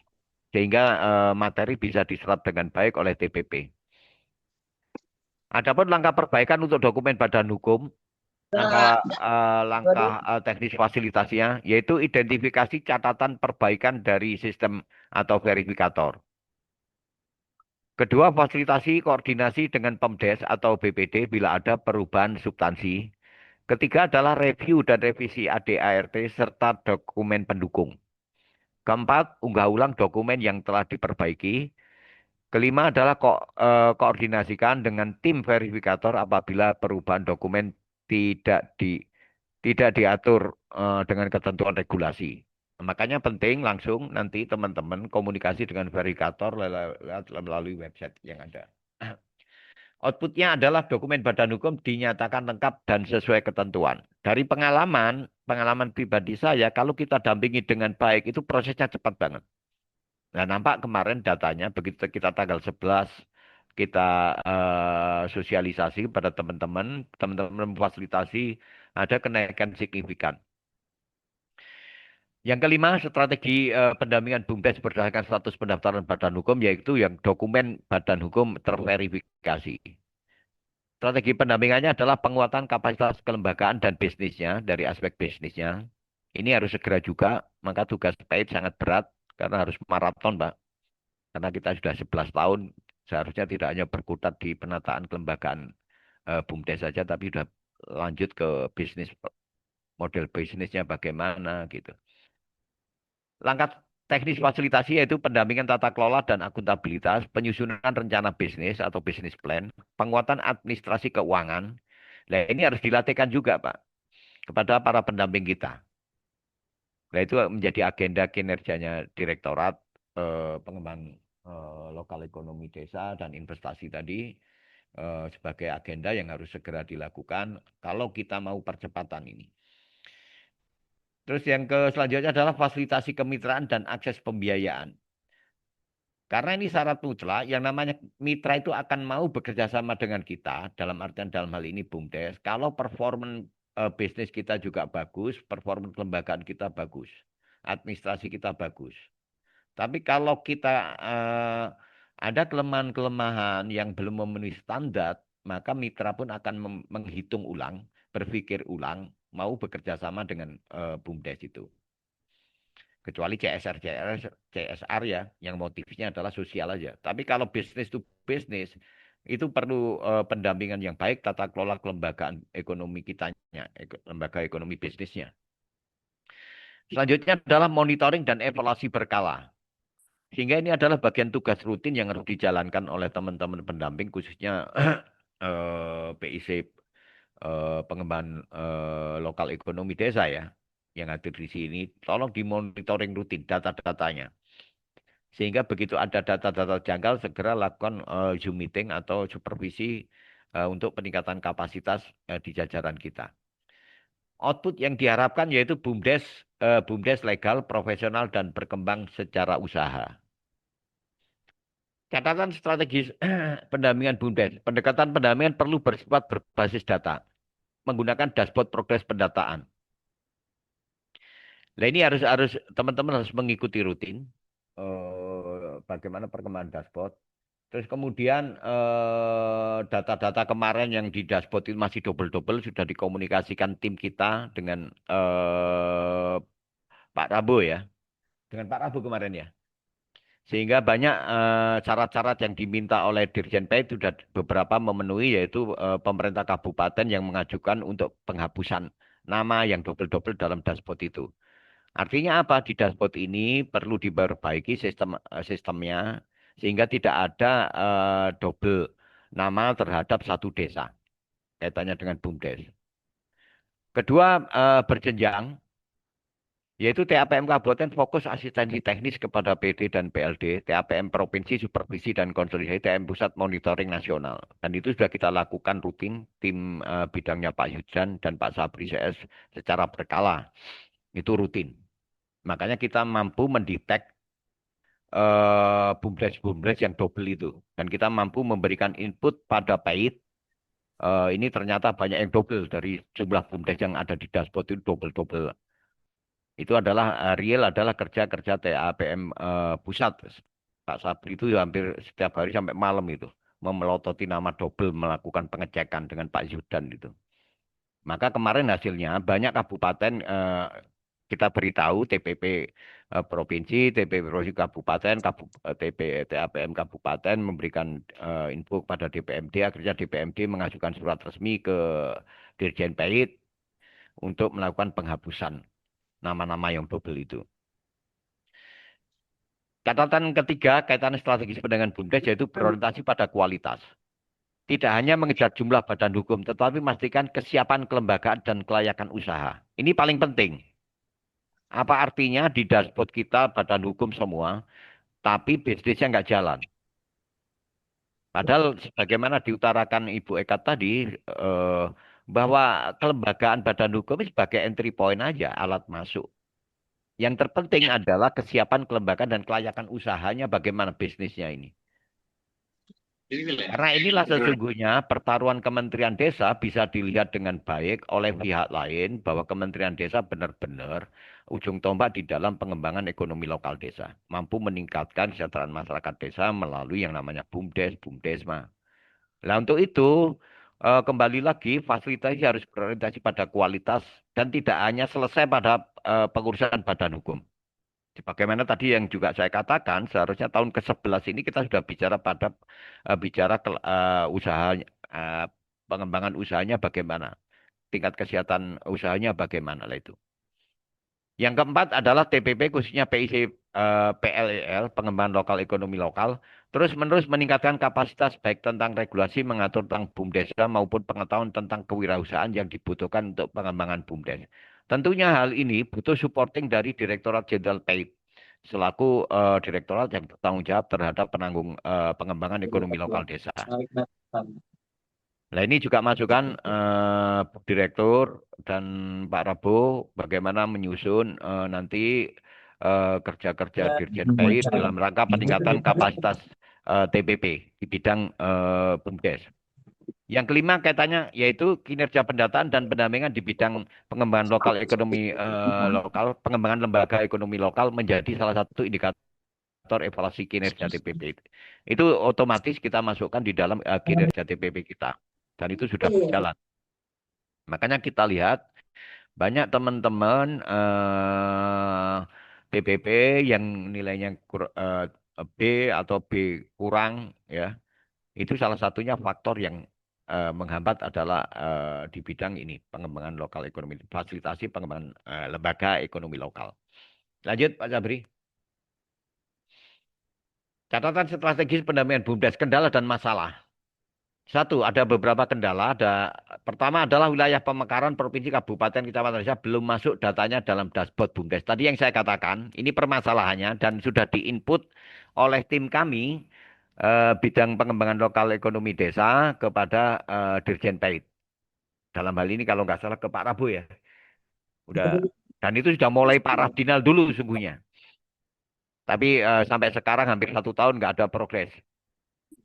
Sehingga materi bisa diserap dengan baik oleh TPP. Adapun langkah perbaikan untuk dokumen badan hukum, langkah teknis fasilitasinya, yaitu identifikasi catatan perbaikan dari sistem atau verifikator. Kedua, fasilitasi koordinasi dengan Pemdes atau BPD bila ada perubahan substansi. Ketiga adalah review dan revisi AD/ART serta dokumen pendukung. Keempat, unggah ulang dokumen yang telah diperbaiki. Kelima adalah koordinasikan dengan tim verifikator apabila perubahan dokumen tidak diatur dengan ketentuan regulasi. Makanya penting langsung nanti teman-teman komunikasi dengan verifikator melalui website yang ada. Outputnya adalah dokumen badan hukum dinyatakan lengkap dan sesuai ketentuan. Dari pengalaman pribadi saya, kalau kita dampingi dengan baik, itu prosesnya cepat banget. Nah, nampak kemarin datanya, begitu kita tanggal 11, kita sosialisasi pada teman-teman memfasilitasi, ada kenaikan signifikan. Yang kelima, strategi pendampingan BUMDes berdasarkan status pendaftaran badan hukum, yaitu yang dokumen badan hukum terverifikasi. Strategi pendampingannya adalah penguatan kapasitas kelembagaan dan bisnisnya dari aspek bisnisnya. Ini harus segera juga, maka tugas PAID sangat berat karena harus maraton, Pak. Karena kita sudah 11 tahun, seharusnya tidak hanya berkutat di penataan kelembagaan BUMDes saja, tapi sudah lanjut ke bisnis, model bisnisnya bagaimana gitu. Langkah teknis fasilitasi yaitu pendampingan tata kelola dan akuntabilitas, penyusunan rencana bisnis atau bisnis plan, penguatan administrasi keuangan. Nah, ini harus dilatihkan juga, Pak, kepada para pendamping kita. Nah, itu menjadi agenda kinerjanya Direktorat Pengembangan Lokal Ekonomi Desa dan Investasi tadi sebagai agenda yang harus segera dilakukan kalau kita mau percepatan ini. Terus yang selanjutnya adalah fasilitasi kemitraan dan akses pembiayaan. Karena ini syarat mutlak, yang namanya mitra itu akan mau bekerja sama dengan kita, dalam artian dalam hal ini BUMDes, kalau performa bisnis kita juga bagus, performa kelembagaan kita bagus, administrasi kita bagus. Tapi kalau kita ada kelemahan-kelemahan yang belum memenuhi standar, maka mitra pun akan menghitung ulang, berpikir ulang, mau bekerja sama dengan BUMDes itu. Kecuali CSR ya, yang motifnya adalah sosial aja. Tapi kalau bisnis to bisnis, itu perlu pendampingan yang baik, tata kelola kelembagaan ekonomi kitanya, lembaga ekonomi bisnisnya. Selanjutnya adalah monitoring dan evaluasi berkala. Sehingga ini adalah bagian tugas rutin yang harus dijalankan oleh teman-teman pendamping, khususnya PIC pengembangan lokal ekonomi desa ya, yang hadir di sini, tolong dimonitoring rutin data-datanya. Sehingga begitu ada data-data janggal, segera lakukan Zoom meeting atau supervisi untuk peningkatan kapasitas di jajaran kita. Output yang diharapkan yaitu BUMDes legal, profesional, dan berkembang secara usaha. Catatan strategis pendampingan BUMDes. Pendekatan pendampingan perlu bersifat berbasis data, menggunakan dashboard progres pendataan. Nah ini harus teman-teman harus mengikuti rutin bagaimana perkembangan dashboard. Terus kemudian data-data kemarin yang di dashboard itu masih double-double sudah dikomunikasikan tim kita dengan Pak Rabu ya, dengan Pak Rabu kemarin ya. Sehingga banyak syarat-syarat yang diminta oleh Dirjen PAI sudah beberapa memenuhi, yaitu pemerintah kabupaten yang mengajukan untuk penghapusan nama yang double-double dalam dashboard itu. Artinya apa? Di dashboard ini perlu diperbaiki sistemnya sehingga tidak ada double nama terhadap satu desa kaitannya dengan BUMDes. Kedua, berjenjang. Yaitu TAPM Kabupaten fokus asistensi teknis kepada PD dan PLD, TAPM Provinsi Supervisi dan Konsolidasi, TAPM Pusat Monitoring Nasional. Dan itu sudah kita lakukan rutin, tim bidangnya Pak Yudhan dan Pak Sabri CS secara berkala. Itu rutin. Makanya kita mampu mendetek BUMDes-BUMDes yang double itu. Dan kita mampu memberikan input pada PAID. Ini ternyata banyak yang double dari jumlah BUMDes yang ada di dashboard itu double-double. Itu adalah real adalah kerja-kerja TAPM pusat. Pak Sabri itu hampir setiap hari sampai malam itu memelototi nama double melakukan pengecekan dengan Pak Yudan itu. Maka kemarin hasilnya banyak kabupaten kita beritahu TPP provinsi, TPP provinsi kabupaten, TAPM kabupaten memberikan info pada DPMD, akhirnya DPMD mengajukan surat resmi ke Dirjen PAID untuk melakukan penghapusan nama-nama yang double itu. Catatan ketiga, kaitan strategis pendampingan BUMDes yaitu berorientasi pada kualitas. Tidak hanya mengejar jumlah badan hukum, tetapi memastikan kesiapan kelembagaan dan kelayakan usaha. Ini paling penting. Apa artinya di dashboard kita badan hukum semua, tapi bisnisnya nggak jalan. Padahal sebagaimana diutarakan Ibu Eka tadi, bahwa kelembagaan badan hukum sebagai entry point aja, alat masuk. Yang terpenting adalah kesiapan kelembagaan dan kelayakan usahanya bagaimana bisnisnya ini. Karena inilah sesungguhnya pertaruhan Kementerian Desa bisa dilihat dengan baik oleh pihak lain bahwa Kementerian Desa benar-benar ujung tombak di dalam pengembangan ekonomi lokal desa. Mampu meningkatkan kesejahteraan masyarakat desa melalui yang namanya BUMDes, BUMDesma. Nah untuk itu kembali lagi fasilitasi harus berorientasi pada kualitas dan tidak hanya selesai pada pengurusan badan hukum. Sebagaimana tadi yang juga saya katakan, seharusnya tahun ke-11 ini kita sudah bicara pada bicara usaha pengembangan usahanya bagaimana, tingkat kesehatan usahanya bagaimana lah itu. Yang keempat adalah TPP khususnya PIC PLEL, pengembangan lokal ekonomi lokal, terus-menerus meningkatkan kapasitas baik tentang regulasi mengatur tentang BUMDes maupun pengetahuan tentang kewirausahaan yang dibutuhkan untuk pengembangan BUMDes. Tentunya hal ini butuh supporting dari Direktorat Jenderal PAID selaku direktorat yang bertanggung jawab terhadap pengembangan ekonomi lokal desa. Nah ini juga masukan Direktur dan Pak Rabo bagaimana menyusun nanti kerja-kerja Dirjen PAID dalam rangka peningkatan kapasitas TPP di bidang BUMDes. Yang kelima kaitannya yaitu kinerja pendataan dan pendampingan di bidang pengembangan lokal ekonomi lokal, pengembangan lembaga ekonomi lokal menjadi salah satu indikator evaluasi kinerja TPP. Itu otomatis kita masukkan di dalam kinerja TPP kita. Dan itu sudah berjalan. Makanya kita lihat banyak teman-teman TPP yang nilainya B atau B kurang ya. Itu salah satunya faktor yang menghambat adalah di bidang ini pengembangan lokal ekonomi, fasilitasi pengembangan lembaga ekonomi lokal. Lanjut Pak Sabri. Catatan strategis pendampingan BUMDes, kendala dan masalah. Satu, ada beberapa kendala. Pertama adalah wilayah pemekaran provinsi, kabupaten, kecamatan desa belum masuk datanya dalam dashboard BUMDes. Tadi yang saya katakan, ini permasalahannya dan sudah diinput oleh tim kami bidang pengembangan lokal ekonomi desa kepada Dirjen PAID. Dalam hal ini kalau nggak salah ke Pak Rabu ya. Dan itu sudah mulai Pak Rahdinal dulu sungguhnya. Tapi sampai sekarang hampir 1 tahun nggak ada progres.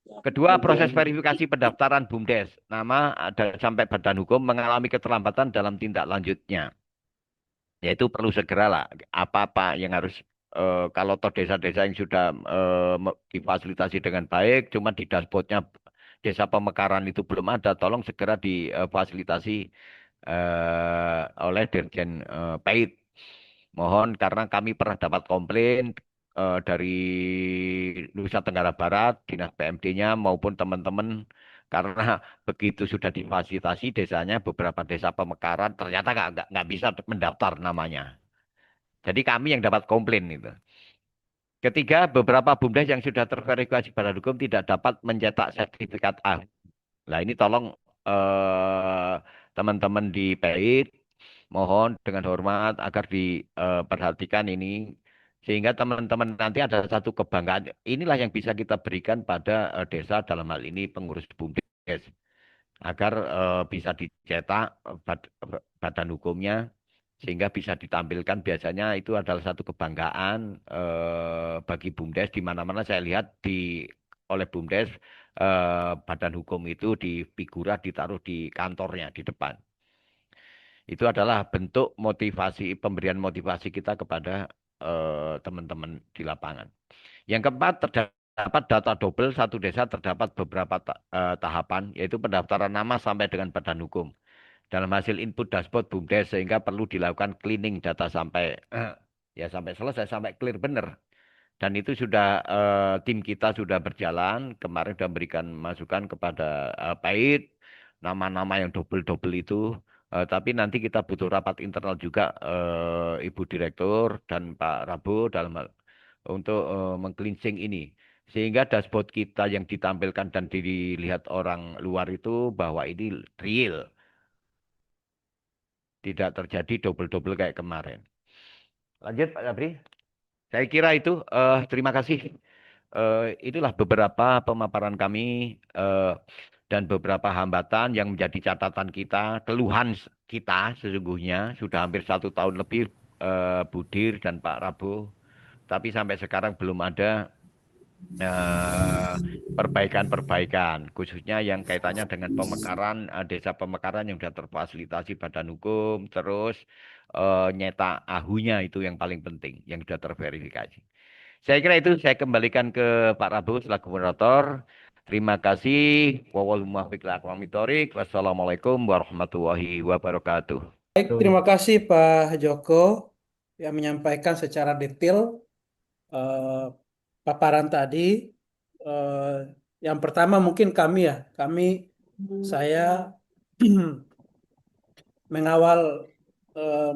Kedua, proses verifikasi pendaftaran BUMDes. Nama ada sampai badan hukum mengalami keterlambatan dalam tindak lanjutnya. Yaitu perlu segera lah apa-apa yang harus kalau toh desa-desa yang sudah difasilitasi dengan baik, cuma di dashboardnya desa pemekaran itu belum ada, tolong segera difasilitasi oleh Dirjen PAID. Mohon karena kami pernah dapat komplain dari Nusa Tenggara Barat, Dinas PMD-nya maupun teman-teman karena begitu sudah difasilitasi desanya beberapa desa pemekaran ternyata nggak bisa mendaftar namanya. Jadi kami yang dapat komplain itu. Ketiga, beberapa BUMDes yang sudah terverifikasi badan hukum tidak dapat mencetak sertifikat A. Nah ini tolong teman-teman di PAID mohon dengan hormat agar diperhatikan ini sehingga teman-teman nanti ada satu kebanggaan. Inilah yang bisa kita berikan pada desa dalam hal ini pengurus BUMDes agar bisa dicetak badan hukumnya sehingga bisa ditampilkan biasanya itu adalah satu kebanggaan bagi BUMDes di mana-mana saya lihat oleh BUMDes badan hukum itu di figura ditaruh di kantornya di depan. Itu adalah bentuk motivasi pemberian motivasi kita kepada teman-teman di lapangan. Yang keempat, terdapat data double satu desa terdapat beberapa tahapan, yaitu pendaftaran nama sampai dengan badan hukum. Dalam hasil input dashboard BUMDes sehingga perlu dilakukan cleaning data sampai ya sampai selesai sampai clear benar. Dan itu sudah tim kita sudah berjalan kemarin sudah memberikan masukan kepada PAID nama-nama yang double-double itu. Tapi nanti kita butuh rapat internal juga Ibu Direktur dan Pak Rabu dalam hal untuk meng-cleansing ini. Sehingga dashboard kita yang ditampilkan dan dilihat orang luar itu bahwa ini real. Tidak terjadi double-double kayak kemarin. Lanjut Pak Sabri. Saya kira itu terima kasih. Itulah beberapa pemaparan kami dan beberapa hambatan yang menjadi catatan kita, keluhan kita sesungguhnya sudah hampir 1 tahun lebih Budir dan Pak Rabu, tapi sampai sekarang belum ada perbaikan-perbaikan, khususnya yang kaitannya dengan pemekaran, desa pemekaran yang sudah terfasilitasi badan hukum, terus nyetak ahunya itu yang paling penting, yang sudah terverifikasi. Saya kira itu saya kembalikan ke Pak Rabu selaku moderator. Terima kasih. Wassalamualaikum warahmatullahi wabarakatuh. Baik, terima kasih Pak Joko yang menyampaikan secara detail eh, paparan tadi. Eh, yang pertama mungkin saya mengawal eh,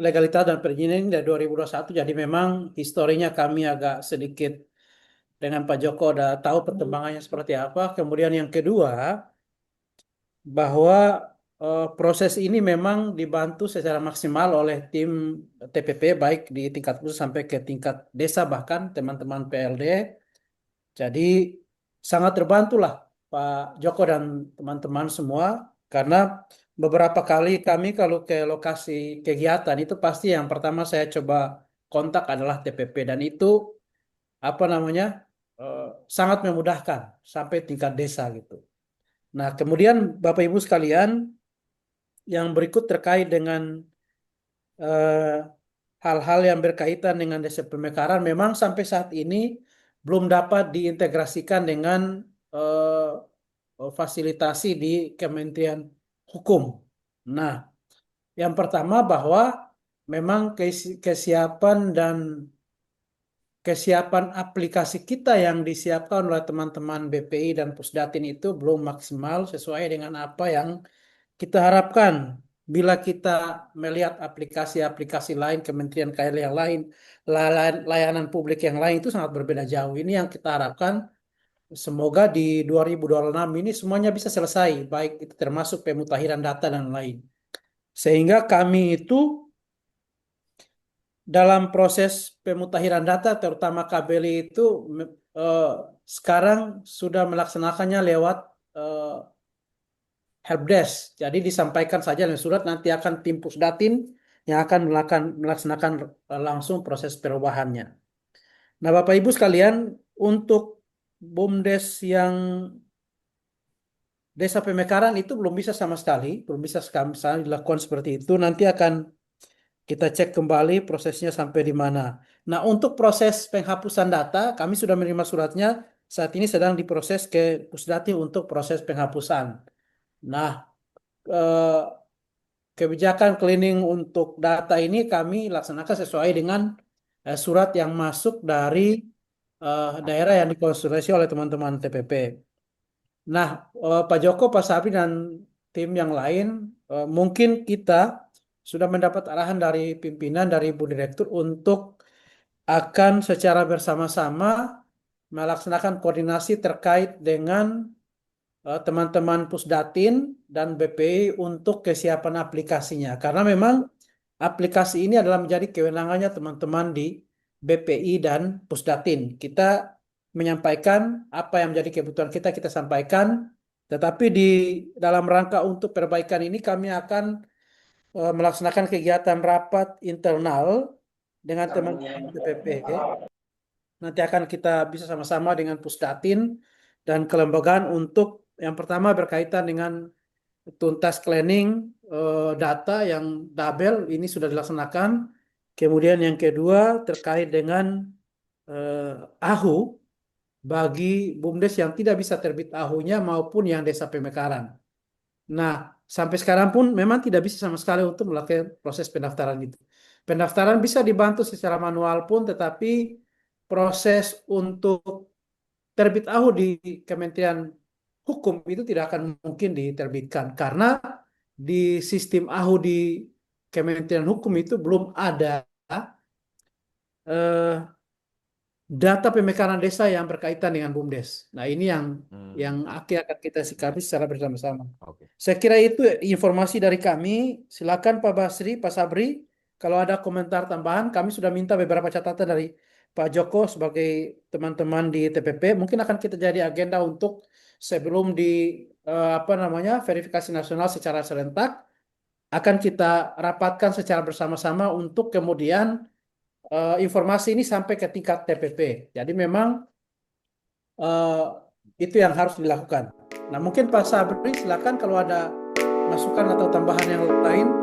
legalitas dan perizinan dari 2021, jadi memang historinya kami agak sedikit dengan Pak Joko udah tahu perkembangannya seperti apa. Kemudian yang kedua, bahwa proses ini memang dibantu secara maksimal oleh tim TPP baik di tingkat pusat sampai ke tingkat desa bahkan teman-teman PLD. Jadi sangat terbantulah Pak Joko dan teman-teman semua karena beberapa kali kami kalau ke lokasi kegiatan itu pasti yang pertama saya coba kontak adalah TPP dan itu apa namanya eh, sangat memudahkan sampai tingkat desa gitu. Nah, kemudian Bapak Ibu sekalian, yang berikut terkait dengan eh, hal-hal yang berkaitan dengan desa pemekaran memang sampai saat ini belum dapat diintegrasikan dengan fasilitasi di Kementerian Hukum. Nah, yang pertama bahwa memang kesiapan aplikasi kita yang disiapkan oleh teman-teman BPI dan Pusdatin itu belum maksimal sesuai dengan apa yang kita harapkan. Bila kita melihat aplikasi-aplikasi lain, kementerian KL yang lain, layanan publik yang lain itu sangat berbeda jauh. Ini yang kita harapkan semoga di 2026 ini semuanya bisa selesai, baik itu termasuk pemutahiran data dan lain. Sehingga kami itu dalam proses pemutahiran data, terutama KBLI itu eh, sekarang sudah melaksanakannya lewat helpdesk. Jadi disampaikan saja dalam surat, nanti akan tim Pusdatin yang akan melaksanakan langsung proses perubahannya. Nah, Bapak Ibu sekalian, untuk BUMDes yang Desa Pemekaran itu belum bisa sama sekali, belum bisa sama sekali dilakukan seperti itu. Nanti akan kita cek kembali prosesnya sampai di mana. Nah, untuk proses penghapusan data, kami sudah menerima suratnya. Saat ini sedang diproses ke Pusdati untuk proses penghapusan. Nah, eh, kebijakan cleaning untuk data ini kami laksanakan sesuai dengan surat yang masuk dari daerah yang dikonsultasi oleh teman-teman TPP. Nah, Pak Joko, Pak Sabri, dan tim yang lain, mungkin kita sudah mendapat arahan dari pimpinan, dari Ibu Direktur untuk akan secara bersama-sama melaksanakan koordinasi terkait dengan teman-teman Pusdatin dan BPI untuk kesiapan aplikasinya. Karena memang aplikasi ini adalah menjadi kewenangannya teman-teman di BPI dan Pusdatin. Kita menyampaikan apa yang menjadi kebutuhan kita, kita sampaikan. Tetapi di dalam rangka untuk perbaikan ini kami akan melaksanakan kegiatan rapat internal dengan teman-teman DPP. Nanti akan kita bisa sama-sama dengan Pusdatin dan kelembagaan untuk yang pertama berkaitan dengan tuntas cleaning data yang Dabel ini sudah dilaksanakan. Kemudian yang kedua terkait dengan AHU bagi BUMDes yang tidak bisa terbit AHU-nya maupun yang Desa Pemekaran. Nah, sampai sekarang pun memang tidak bisa sama sekali untuk melakukan proses pendaftaran itu. Pendaftaran bisa dibantu secara manual pun, tetapi proses untuk terbit AHU di Kementerian Hukum itu tidak akan mungkin diterbitkan karena di sistem AHU di Kementerian Hukum itu belum ada eh, data pemekaran desa yang berkaitan dengan BUMDes. Nah, ini yang akan kita sikapi secara bersama-sama. Oke. Saya kira itu informasi dari kami. Silakan Pak Basri, Pak Sabri, kalau ada komentar tambahan, kami sudah minta beberapa catatan dari Pak Joko sebagai teman-teman di TPP. Mungkin akan kita jadi agenda untuk sebelum di verifikasi nasional secara serentak, akan kita rapatkan secara bersama-sama untuk kemudian informasi ini sampai ke tingkat TPP. Jadi memang eh, itu yang harus dilakukan. Nah, mungkin Pak Sabri silakan kalau ada masukan atau tambahan yang lain.